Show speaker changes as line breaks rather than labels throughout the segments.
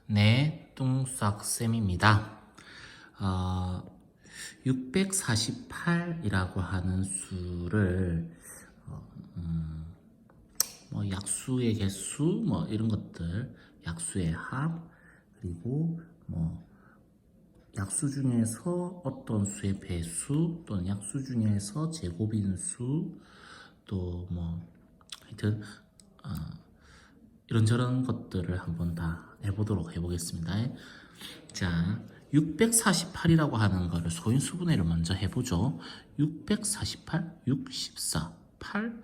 네, 뚱싹쌤입니다. 648이라고 하는 수를 약수의 개수 이런 것들, 약수의 합, 그리고 약수 중에서 어떤 수의 배수 또는 약수 중에서 제곱인수 또 하여튼 이런저런 것들을 한번 다 해보겠습니다. 자, 648이라고 하는 거를 소인수분해를 먼저 해보죠. 648, 64, 8,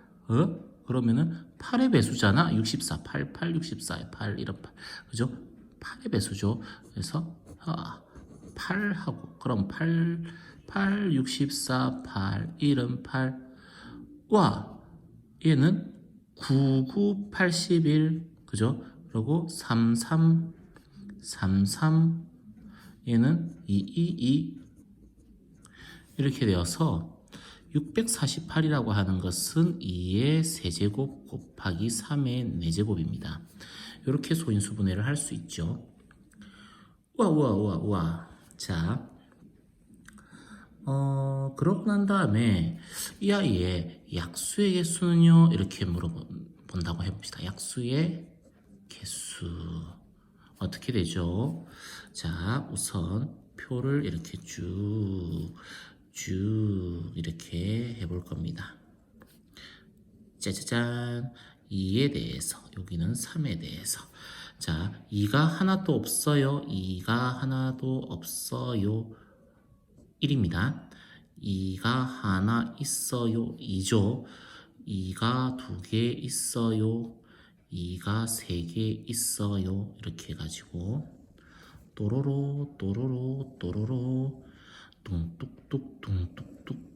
그러면은 8의 배수잖아. 64, 8, 8, 64의 8, 이런 8. 그죠? 8의 배수죠. 그래서 8하고, 그럼 8, 8, 64, 8, 1은 8. 와, 얘는 99, 81, 그죠? 그리고 33, 33, 얘는 222 이렇게 되어서 648이라고 하는 것은 2의 세제곱 곱하기 3의 4제곱입니다. 이렇게 소인수분해를 할 수 있죠. 우와. 자, 그러고 난 다음에 이 아이의 약수의 개수는요, 이렇게 물어본다고 해봅시다. 약수의 개수. 어떻게 되죠? 자, 우선 표를 이렇게 쭉 이렇게 해볼 겁니다. 짜자잔. 2에 대해서, 여기는 3에 대해서. 자, 2가 하나도 없어요. 2가 하나도 없어요. 1입니다. 2가 하나 있어요. 2죠. 2가 2개 있어요. 2가 3개 있어요. 이렇게 해가지고 또로로 뚱뚝뚝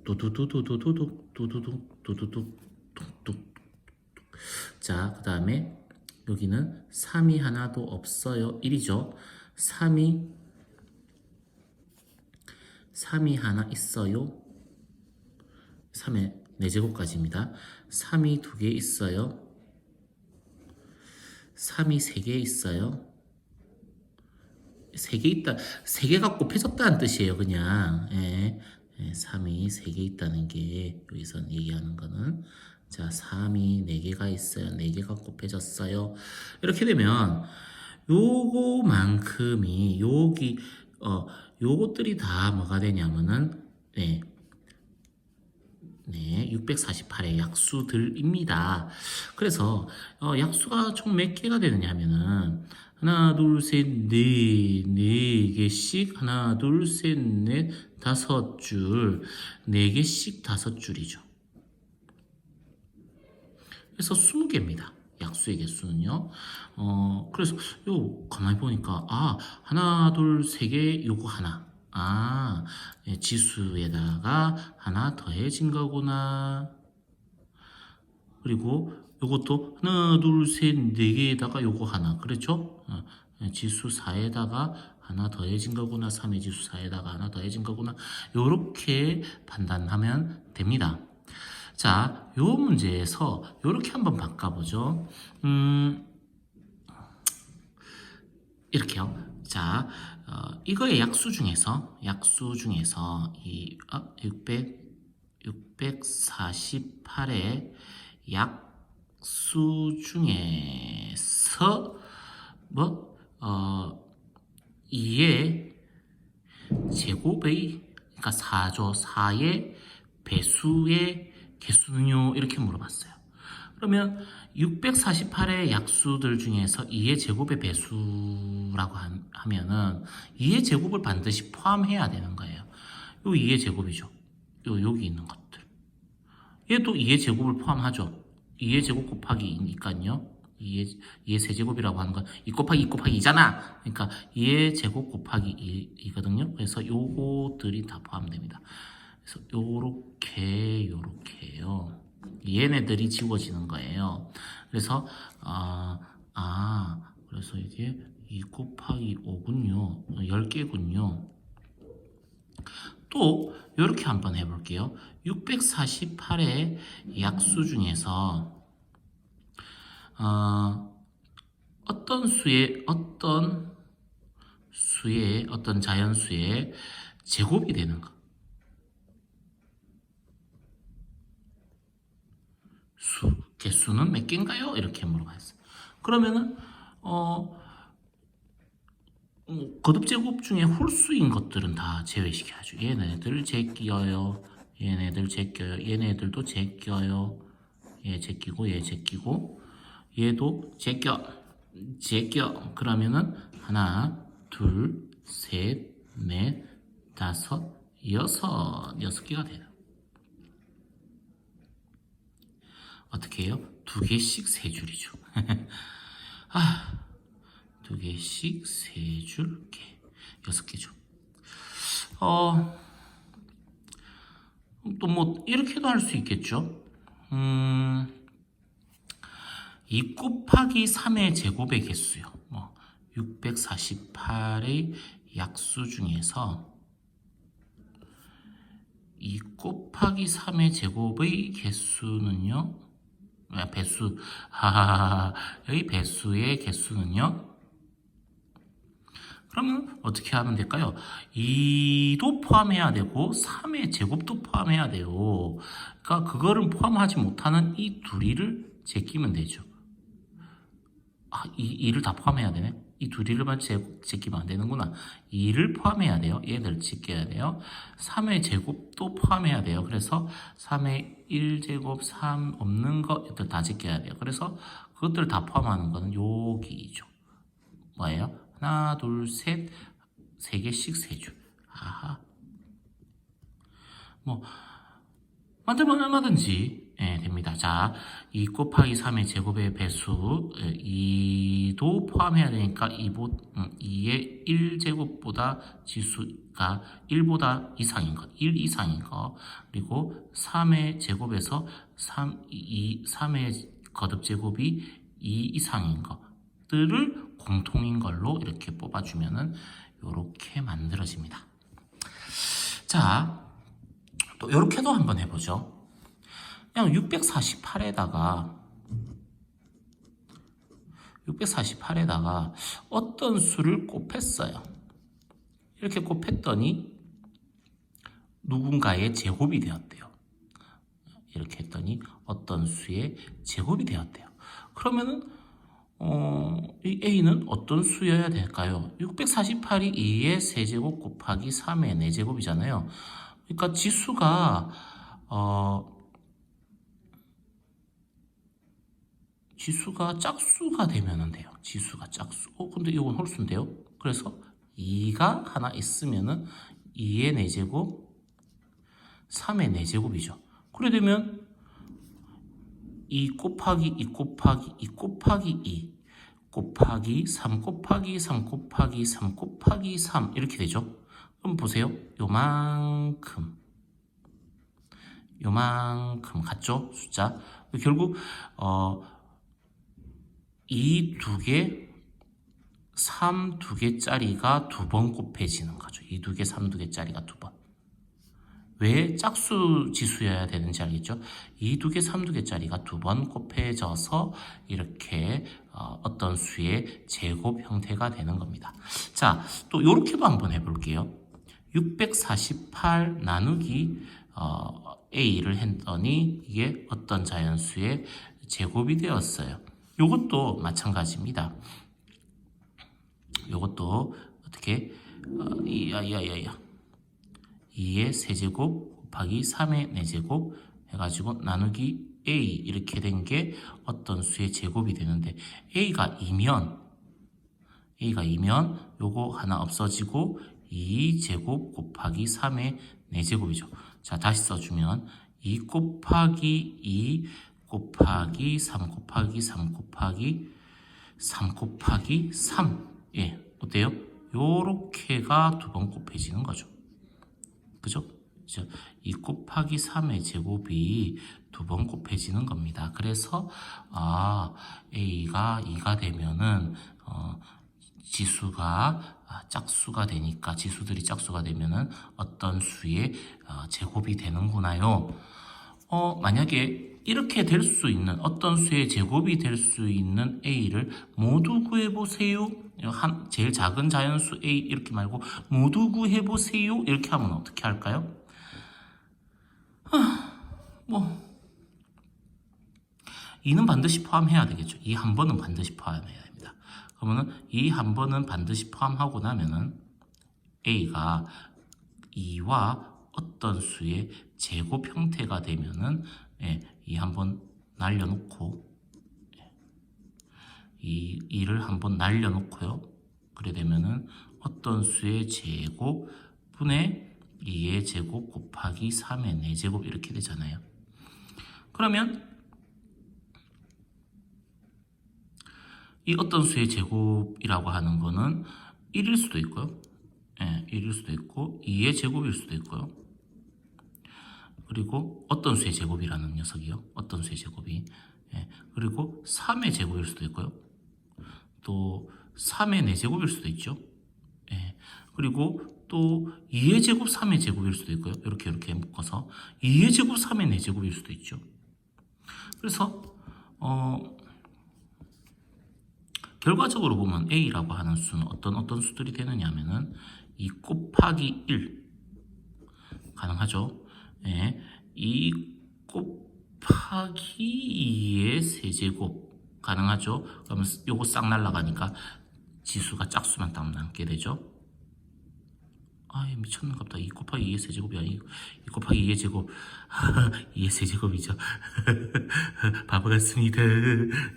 두두둑 뚱뚝. 자, 그 다음에 여기는 3이 하나도 없어요. 1이죠. 3이 하나 있어요. 3의 4제곱까지입니다. 3이 2개 있어요. 3이 3개 있어요. 3개 있다. 3개가 곱해졌다는 뜻이에요, 그냥. 3이 3개 있다는 게 여기서 얘기하는 거는. 자, 3이 4개가 있어요. 4개가 곱해졌어요. 이렇게 되면 요거만큼이 요것들이 다 뭐가 되냐면은 648의 약수들입니다. 그래서 약수가 총 몇 개가 되느냐 하면은 하나, 둘, 셋, 네 개씩 하나, 둘, 셋, 넷, 5줄, 4개씩 5줄이죠. 그래서 20개입니다. 약수의 개수는요. 그래서 가만히 보니까 하나, 둘, 3개, 요거 하나. 지수에다가 하나 더해진 거구나. 그리고 요것도 하나, 둘, 셋, 4개에다가 요거 하나. 그렇죠? 지수 4에다가 하나 더해진 거구나. 3의 지수 4에다가 하나 더해진 거구나. 요렇게 판단하면 됩니다. 자, 요 문제에서 요렇게 한번 바꿔보죠. 이렇게요. 자, 이거의 약수 중에서 이 648의 약수 중에서 2의 제곱의, 그러니까 4죠. 4의 배수의 개수는요, 이렇게 물어봤어요. 그러면 648의 약수들 중에서 2의 제곱의 배수라고 하면은 2의 제곱을 반드시 포함해야 되는 거예요. 요 2의 제곱이죠. 여기 있는 것들. 얘도 2의 제곱을 포함하죠. 2의 제곱 곱하기 2니까요. 2의 세제곱이라고 하는 건 2 곱하기 2 곱하기 2잖아. 그러니까 2의 제곱 곱하기 2거든요. 그래서 요거들이 다 포함됩니다. 그래서 요렇게요. 얘네들이 지워지는 거예요. 그래서 그래서 이게 2 곱하기 5군요. 10개군요. 또 이렇게 한번 해볼게요. 648의 약수 중에서 어떤 수의 어떤 수의 어떤 자연수의 제곱이 되는 거. 개수는 몇 개인가요? 이렇게 물어봤어요. 그러면은 거듭제곱 중에 홀수인 것들은 다 제외시켜야죠. 얘네들 제끼어요. 얘네들 제껴요. 얘네들도 제껴요. 얘 제끼고 얘 제끼고 얘도 제껴. 그러면은 하나, 둘, 셋, 넷, 다섯, 여섯 개가 돼요. 어떻게 해요? 두 개씩 세 줄이죠. 두 개씩 세 줄, 여섯 개죠. 또 뭐 이렇게도 할 수 있겠죠. 2 곱하기 3의 제곱의 개수요. 648의 약수 중에서 2 곱하기 3의 제곱의 개수는요. 배수. 여기 배수의 개수는요. 그러면 어떻게 하면 될까요? 2도 포함해야 되고 3의 제곱도 포함해야 돼요. 그러니까 그거를 포함하지 못하는 이 둘이를 제끼면 되죠. 2를 다 포함해야 되네. 이 둘이를만 제끼면 안 되는구나. 2를 포함해야 돼요. 얘들 제껴야 돼요. 3의 제곱도 포함해야 돼요. 그래서 3의 1제곱 3 없는 거 얘들 다 제껴야 돼요. 그래서 그것들 다 포함하는 거는 여기죠. 뭐예요? 하나, 둘, 셋, 세 개씩 세 줄. 만들면 얼마든지 됩니다. 자, 2 곱하기 3의 제곱의 배수 2도 포함해야 되니까 2의 1제곱보다 지수가 1보다 이상인 것, 1 이상인 것, 그리고 3의 제곱에서 3의 거듭제곱이 2 이상인 것들을 공통인 걸로 이렇게 뽑아주면은 이렇게 만들어집니다. 자, 또 이렇게도 한번 해보죠. 그냥 648에다가 어떤 수를 곱했어요. 이렇게 곱했더니 누군가의 제곱이 되었대요. 이렇게 했더니 어떤 수의 제곱이 되었대요. 그러면은 이 A는 어떤 수여야 될까요? 648이 2의 세제곱 곱하기 3의 4제곱이잖아요. 그러니까 지수가 짝수가 되면 돼요. 지수가 짝수. 근데 이건 홀수인데요. 그래서 2가 하나 있으면은 2의 4제곱, 3의 4제곱이죠. 그래 되면 2 곱하기 2 곱하기 2 곱하기 2 곱하기 3 곱하기 3 곱하기 3 곱하기 3 이렇게 되죠. 그럼 보세요. 요만큼 같죠? 숫자. 결국 이 두 개, 3 두 개짜리가 두 번 곱해지는 거죠. 이 두 개, 3 두 개짜리가 두 번. 왜 짝수 지수여야 되는지 알겠죠? 이 두 개, 3 두 개짜리가 두 번 곱해져서 이렇게 어떤 수의 제곱 형태가 되는 겁니다. 자, 또 이렇게도 한번 해볼게요. 648 나누기 A를 했더니 이게 어떤 자연수의 제곱이 되었어요. 이것도 마찬가지입니다. 이것도 어떻게 2의 세제곱 곱하기 3의 4제곱 해가지고 나누기 A 이렇게 된 게 어떤 수의 제곱이 되는데 A가 2면 요거 하나 없어지고 2제곱 곱하기 3의 4제곱이죠. 자, 다시 써주면 2 곱하기 2 곱하기 3 곱하기 3 곱하기 3 곱하기 3 어때요? 요렇게가 두 번 곱해지는 거죠. 그죠? 2 곱하기 3의 제곱이 두 번 곱해지는 겁니다. 그래서 A가 2가 되면은 지수가 짝수가 되니까 지수들이 짝수가 되면은 어떤 수의 제곱이 되는구나요. 만약에 이렇게 될 수 있는 어떤 수의 제곱이 될 수 있는 a를 모두 구해보세요. 제일 작은 자연수 a 이렇게 말고 모두 구해보세요. 이렇게 하면 어떻게 할까요? 뭐 2는 반드시 포함해야 되겠죠. 이 한 번은 반드시 포함해야 됩니다. 그러면은 이 한 번은 반드시 포함하고 나면은 a가 2와 어떤 수의 제곱 형태가 되면은 이 한번 날려놓고 이 2를 한번 날려놓고요. 그래 되면은 어떤 수의 제곱 분의 2의 제곱 곱하기 3의 4제곱 이렇게 되잖아요. 그러면 이 어떤 수의 제곱이라고 하는 거는 1일 수도 있고요. 1일 수도 있고 2의 제곱일 수도 있고요. 그리고 어떤 수의 제곱이라는 녀석이요. 어떤 수의 제곱이. 그리고 3의 제곱일 수도 있고요. 또 3의 4제곱일 수도 있죠. 그리고 또 2의 제곱 3의 제곱일 수도 있고요. 이렇게 묶어서 2의 제곱 3의 4제곱일 수도 있죠. 그래서 결과적으로 보면 a라고 하는 수는 어떤 수들이 되느냐 하면은 2 곱하기 1 가능하죠. 2 곱하기 2의 세제곱 가능하죠. 그러면 요거 싹 날라가니까 지수가 짝수만 딱 남게 되죠. 아이 미쳤는갑다. 2 곱하기 2의 세제곱이 아니고 2 곱하기 2의 제곱 2의 세제곱이죠. 바보 같습니다.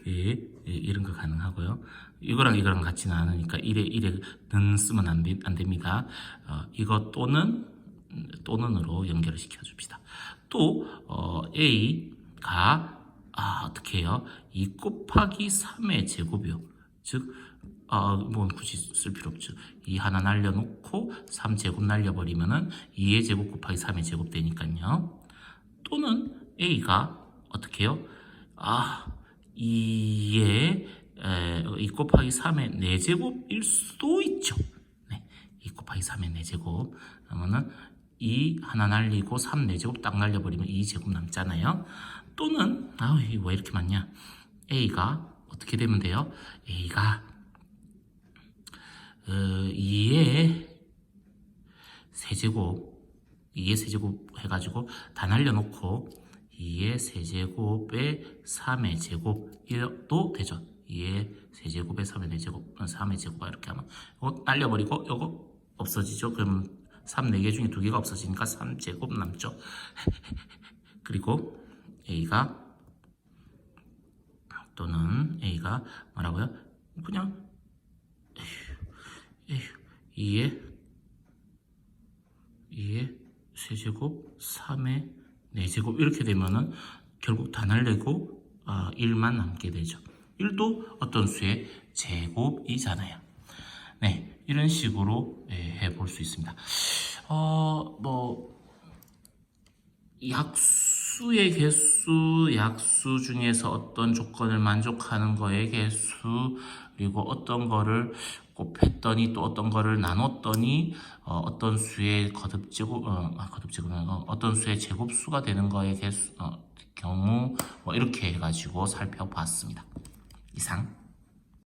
이런 거 가능하고요. 이거랑 같지는 않으니까 1에 쓰면 안 됩니다. 이거 또는으로 연결을 시켜줍시다. 또 a가 어떻게 해요? 2 곱하기 3의 제곱이요. 즉 뭐 굳이 쓸 필요 없죠. 2 하나 날려놓고 3제곱 날려버리면은 2의 제곱 곱하기 3의 제곱 되니까요. 또는 a가 어떻게 해요? 2의 2 곱하기 3의 4제곱일 수도 있죠. 2 곱하기 3의 4제곱 그러면은 2 하나 날리고 3 4제곱 딱 날려버리면 2제곱 남잖아요. 또는 이거 왜 이렇게 많냐? a가 어떻게 되면 돼요? a가 2의 세제곱 해가지고 다 날려놓고 2의 세제곱에 3의 제곱도 되죠. 2의 세제곱에 3의 제곱, 3의 제곱 이렇게 하면 이거 날려버리고 이거 없어지죠. 그러면 3, 4개 중에 2개가 없어지니까 3제곱 남죠. 그리고 a가 또는 a가 뭐라고요? 그냥 2의 세제곱 3의 4제곱 이렇게 되면은 결국 다 날리고 1만 남게 되죠. 1도 어떤 수의 제곱이잖아요. 이런 식으로 해볼 수 있습니다. 약수의 개수, 약수 중에서 어떤 조건을 만족하는 거의 개수, 그리고 어떤 거를 곱했더니 또 어떤 거를 나눴더니 어떤 수의 어떤 수의 제곱수가 되는 거의 개수, 경우 이렇게 해가지고 살펴봤습니다. 이상.